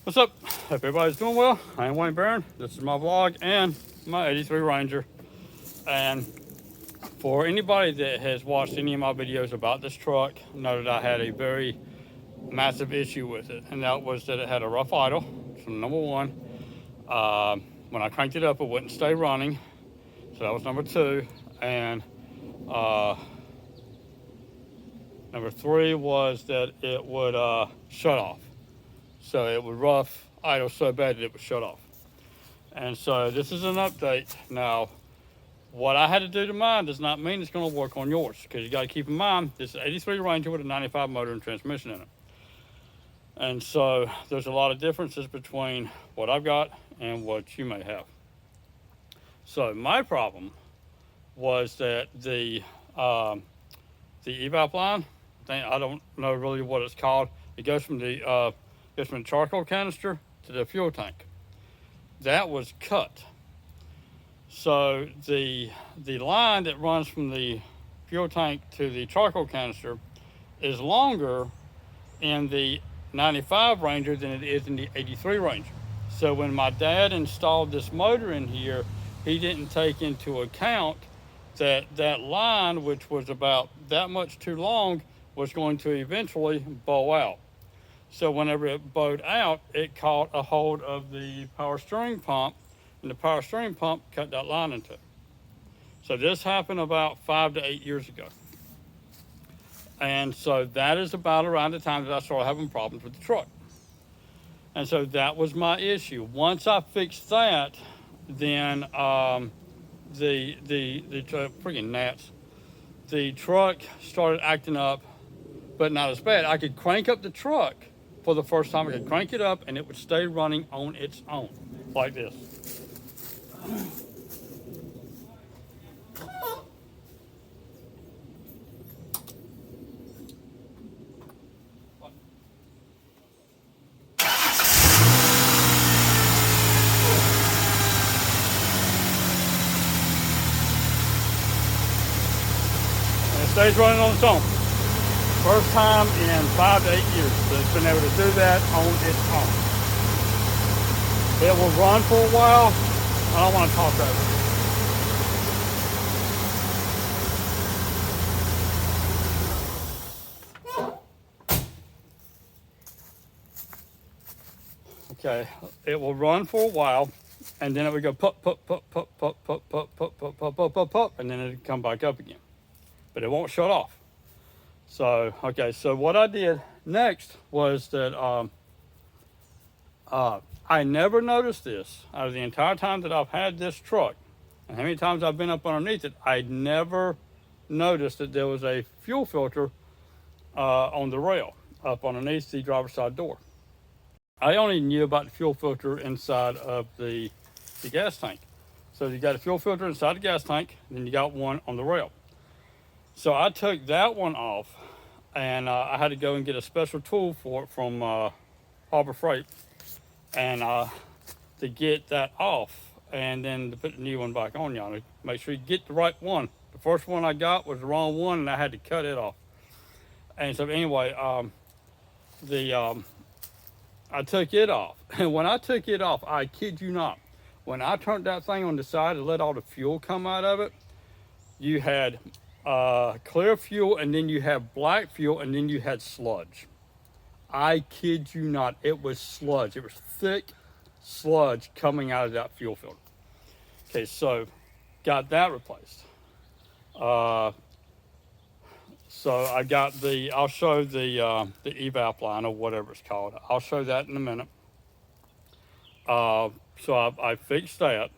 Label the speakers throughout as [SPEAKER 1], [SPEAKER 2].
[SPEAKER 1] What's up? Hope everybody's doing well. I am Barron. This is my vlog and my 83 Ranger. And for anybody that has watched any of my videos about this truck, know that I had a very massive issue with it. And that was that it had a rough idle. So number one, when I cranked it up, it wouldn't stay running. So that was number two. And number three was that it would shut off. So it would rough idle so bad that it would shut off. And so this is an update. Now, what I had to do to mine does not mean it's going to work on yours, because you got to keep in mind this is 83 Ranger with a 95 motor and transmission in it. And so there's a lot of differences between what I've got and what you may have. So my problem was that the evap line, I don't know really what it's called. It goes from the charcoal canister to the fuel tank. That was cut. So the line that runs from the fuel tank to the charcoal canister is longer in the 95 Ranger than it is in the 83 Ranger. So when my dad installed this motor in here, he didn't take into account that that line, which was about that much too long, was going to eventually bow out. So whenever it bowed out, it caught a hold of the power steering pump, and the power steering pump cut that line in two. So this happened about 5 to 8 years ago. And so that is about around the time that I started having problems with the truck. And so that was my issue. Once I fixed that, then the freaking gnats, the truck started acting up, but not as bad. I could crank up the truck for the first time. I could crank it up and it would stay running on its own, like this. And it stays running on its own. First time in 5 to 8 years that it's been able to do that on its own. It will run for a while. I don't want to talk over it. Okay, it will run for a while, and then it would go pop, pop, pop, pop, pop, pop, pop, pop, pop, pop, pop, pop, pop, and then it'd come back up again. But it won't shut off. So, okay, so what I did next was that I never noticed this out of the entire time that I've had this truck, and how many times I've been up underneath it, I never noticed that there was a fuel filter on the rail up underneath the driver's side door. I only knew about the fuel filter inside of the gas tank. So you got a fuel filter inside the gas tank, and then you got one on the rail. So I took that one off, and I had to go and get a special tool for it from Harbor Freight, and to get that off, and then to put the new one back on, y'all. Make sure you get the right one. The first one I got was the wrong one, and I had to cut it off. And so anyway, I took it off, and when I took it off, I kid you not, when I turned that thing on the side and let all the fuel come out of it, you had clear fuel, and then you have black fuel, and then you had sludge. I kid you not, it was sludge. It was thick sludge coming out of that fuel filter. Okay, so got that replaced. So I got I'll show the evap line or whatever it's called. I'll show that in a minute. So I fixed that,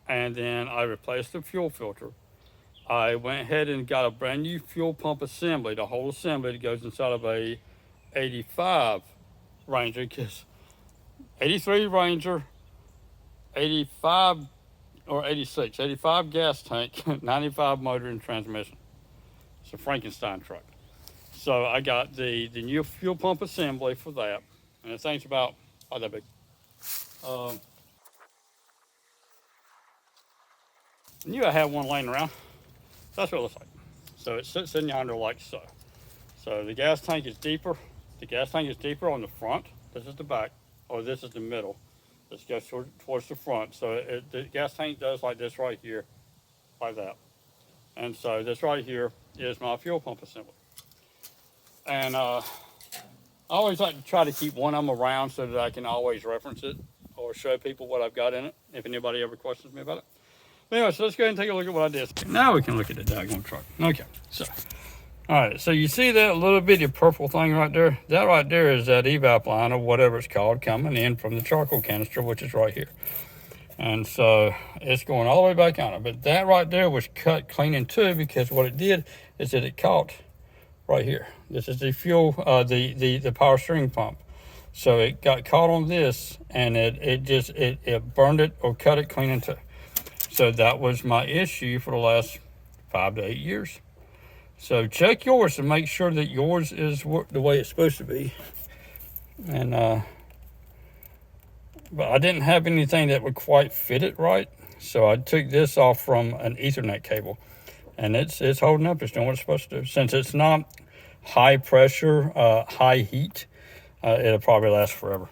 [SPEAKER 1] and then I replaced the fuel filter. I went ahead and got a brand new fuel pump assembly, the whole assembly that goes inside of a 85 Ranger, because 83 Ranger, 85 or 86, 85 gas tank, 95 motor and transmission. It's a Frankenstein truck. So I got the new fuel pump assembly for that, and the thing's about that big. I knew I had one laying around. That's what it looks like. So it sits in yonder like so. So the gas tank is deeper. The gas tank is deeper on the front. This is the back or this is the middle. This goes towards the front. So the gas tank does like this right here, like that. And so this right here is my fuel pump assembly. And I always like to try to keep one of them around so that I can always reference it or show people what I've got in it if anybody ever questions me about it. But anyway, so let's go ahead and take a look at what I did. Now we can look at the daggone truck. Okay, so, all right, so you see that little bitty purple thing right there? That right there is that evap line or whatever it's called coming in from the charcoal canister, which is right here. And so it's going all the way back on it. But that right there was cut clean in two because what it did is that it caught right here. This is the fuel, the power steering pump. So it got caught on this and it burned it or cut it clean in two. So that was my issue for the last 5 to 8 years. So check yours to make sure that yours is the way it's supposed to be. And but I didn't have anything that would quite fit it right. So I took this off from an Ethernet cable, and it's holding up. It's doing what it's supposed to do. Since it's not high pressure, high heat, it'll probably last forever.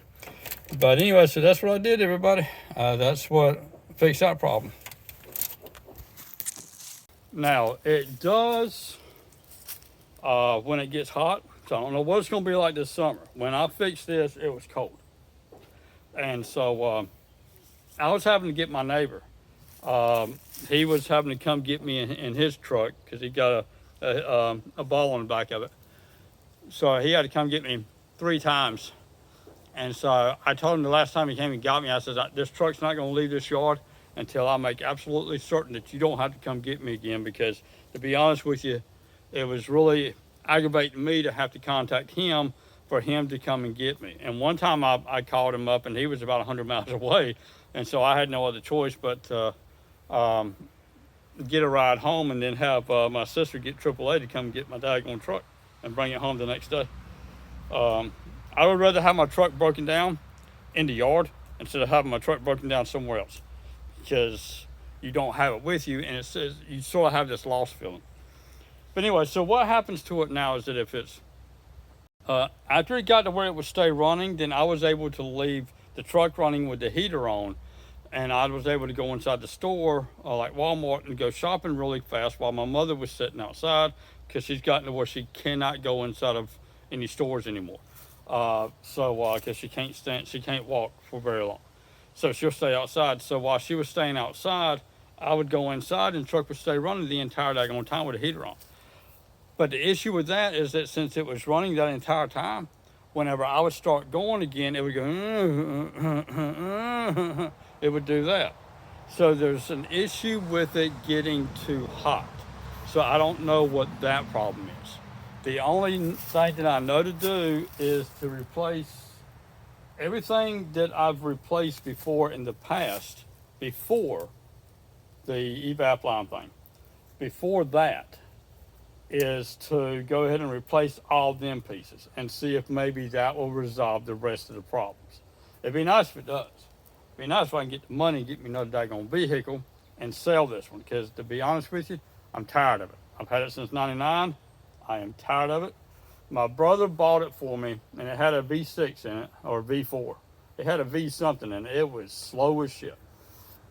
[SPEAKER 1] But anyway, so that's what I did, everybody. That's what fixed that problem. Now, it does, when it gets hot, so I don't know what it's going to be like this summer. When I fixed this, it was cold. And so I was having to get my neighbor. He was having to come get me in his truck because he got a ball on the back of it. So he had to come get me 3 times. And so I told him the last time he came and got me, I said, this truck's not going to leave this yard until I make absolutely certain that you don't have to come get me again, because to be honest with you, it was really aggravating me to have to contact him for him to come and get me. And one time I called him up and he was about 100 miles away, and so I had no other choice but to get a ride home and then have my sister get AAA to come get my daggone truck and bring it home the next day. I would rather have my truck broken down in the yard instead of having my truck broken down somewhere else, because you don't have it with you and it says you sort of have this lost feeling. But anyway, so what happens to it now is that if it's after it got to where it would stay running, then I was able to leave the truck running with the heater on, and I was able to go inside the store like Walmart and go shopping really fast while my mother was sitting outside, because she's gotten to where she cannot go inside of any stores anymore. Because she can't walk for very long. So she'll stay outside. So while she was staying outside, I would go inside and the truck would stay running the entire daggone time with the heater on. But the issue with that is that since it was running that entire time, whenever I would start going again, it would go, it would do that. So there's an issue with it getting too hot. So I don't know what that problem is. The only thing that I know to do is to replace everything that I've replaced before in the past, before the evap line thing. Before that is to go ahead and replace all them pieces and see if maybe that will resolve the rest of the problems. It'd be nice if it does. It'd be nice if I can get the money and get me another daggone vehicle and sell this one, because to be honest with you, I'm tired of it. I've had it since '99. I am tired of it. My brother bought it for me, and it had a V6 in it, or V4. It had a V something in it. It was slow as shit.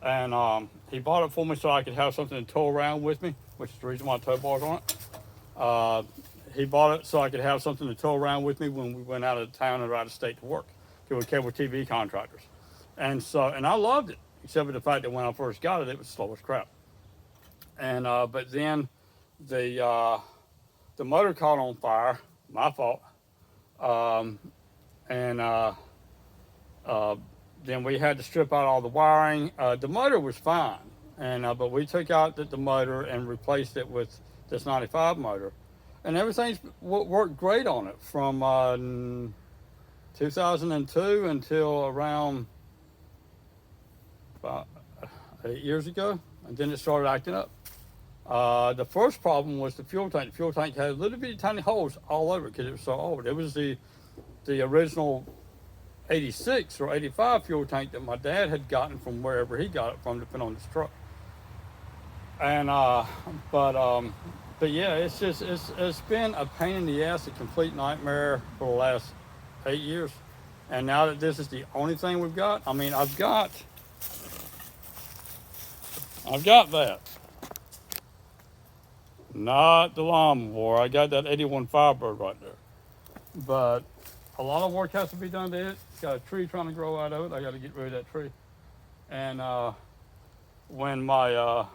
[SPEAKER 1] And he bought it for me so I could have something to tow around with me, which is the reason why tow bar's on it. He bought it so I could have something to tow around with me when we went out of town and out of state to work, to cable TV contractors. And I loved it, except for the fact that when I first got it, it was slow as crap. And but then the motor caught on fire, my fault. Then we had to strip out all the wiring. The motor was fine, but we took out the motor and replaced it with this 95 motor, and everything's worked great on it from 2002 until around about 8 years ago, and then it started acting up. The first problem was the fuel tank. The fuel tank had little bitty tiny holes all over it because it was so old. It was the original 86 or 85 fuel tank that my dad had gotten from wherever he got it from to put on his truck. And but yeah, it's been a pain in the ass, a complete nightmare for the last 8 years. And now that this is the only thing we've got, I mean, I've got that. Not the lawnmower. I got that 81 Firebird right there. But a lot of work has to be done to it. It's got a tree trying to grow out of it. I got to get rid of that tree. And when my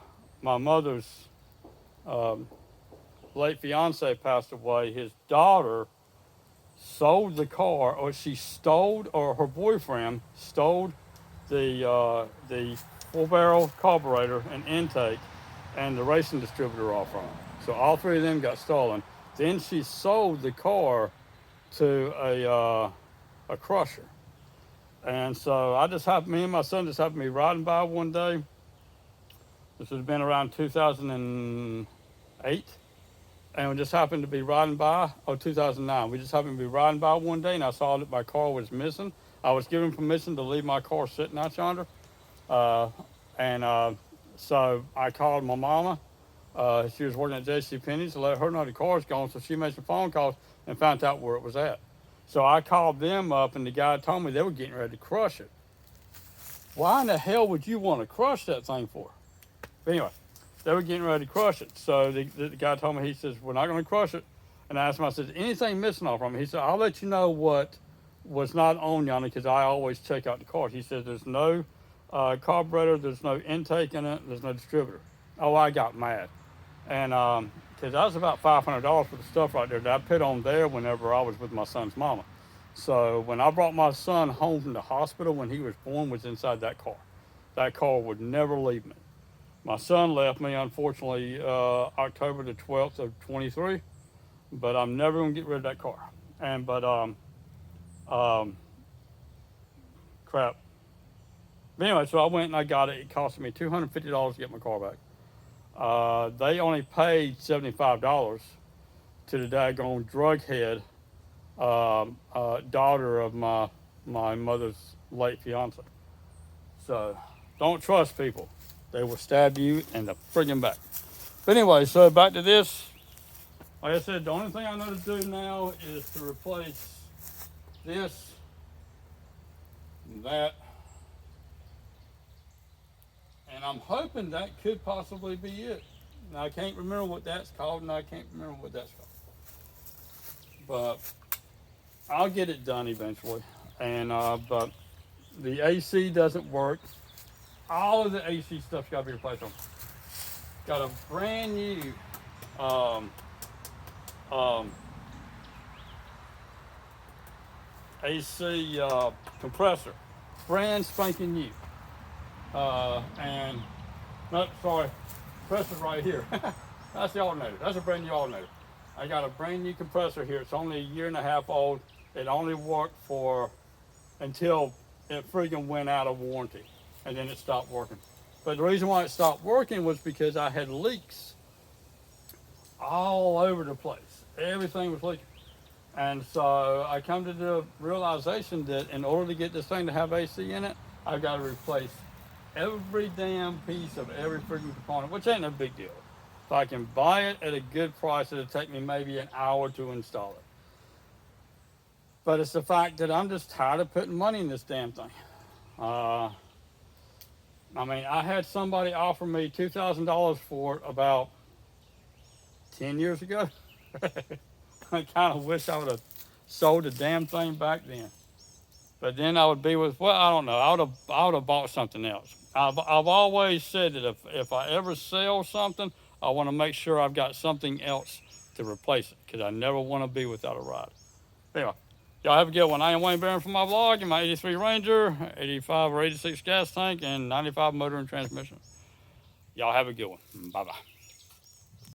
[SPEAKER 1] mother's late fiance passed away, his daughter sold the car, or she stole, or her boyfriend stole the 4-barrel carburetor and intake and the racing distributor off from her. So all three of them got stolen. Then she sold the car to a crusher. And so me and my son just happened to be riding by one day. This would have been around 2008. And we just happened to be riding by, 2009. We just happened to be riding by one day, and I saw that my car was missing. I was given permission to leave my car sitting out yonder. So I called my mama. She was working at JCPenney's to let her know the car's gone, so she made some phone calls and found out where it was at. So I called them up, and the guy told me they were getting ready to crush it. Why in the hell would you want to crush that thing for? But anyway, they were getting ready to crush it. So the guy told me, he says, we're not going to crush it. And I asked him, I said, anything missing off from it? He said, I'll let you know what was not on yonder, because I always check out the cars. He said, there's no carburetor, there's no intake in it, there's no distributor. Oh, I got mad. And because that was about $500 for the stuff right there that I put on there whenever I was with my son's mama. So when I brought my son home from the hospital when he was born, was inside that car. That car would never leave me. My son left me, unfortunately, October the 12th of 23, but I'm never gonna get rid of that car. Crap. But anyway, so I went and I got it. It cost me $250 to get my car back. They only paid $75 to the daggone drug head daughter of my mother's late fiance. So don't trust people. They will stab you in the friggin' back. But anyway, so back to this. Like I said, the only thing I know to do now is to replace this and that. And I'm hoping that could possibly be it. Now, I can't remember what that's called, and I can't remember what that's called. But I'll get it done eventually. And but the AC doesn't work. All of the AC stuff's got to be replaced on. Got a brand new AC compressor, brand spanking new. And no, sorry, compressor right here. That's the alternator. That's a brand new alternator. I got a brand new compressor here. It's only 1.5 years old. It only worked until it friggin' went out of warranty, and then it stopped working. But the reason why it stopped working was because I had leaks all over the place. Everything was leaking. And so I come to the realization that in order to get this thing to have AC in it, I've got to replace every damn piece of every freaking component, which ain't no big deal. If I can buy it at a good price, it'll take me maybe an hour to install it. But it's the fact that I'm just tired of putting money in this damn thing. I mean, I had somebody offer me $2,000 for it about 10 years ago. I kind of wish I would have sold the damn thing back then. But then I would be with, well, I don't know. I would have bought something else. I've always said that if I ever sell something, I want to make sure I've got something else to replace it, because I never want to be without a ride. Anyway, y'all have a good one. I am Wayne Barron for my vlog in my 83 Ranger, 85 or 86 gas tank, and 95 motor and transmission. Y'all have a good one. Bye-bye.